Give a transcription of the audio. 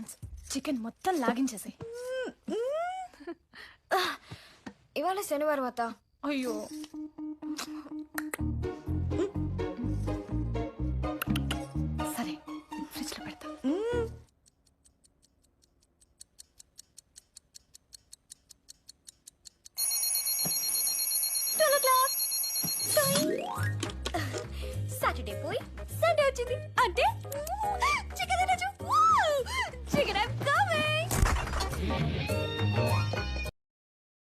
Chance chicken మొత్తం లాగించేసాయి. ఇవాళ శనివారం అత్త. అయ్యో సరే ఫ్రిడ్జ్ లో పెడతా. సాటర్డే పోయి సండే వచ్చింది అంటే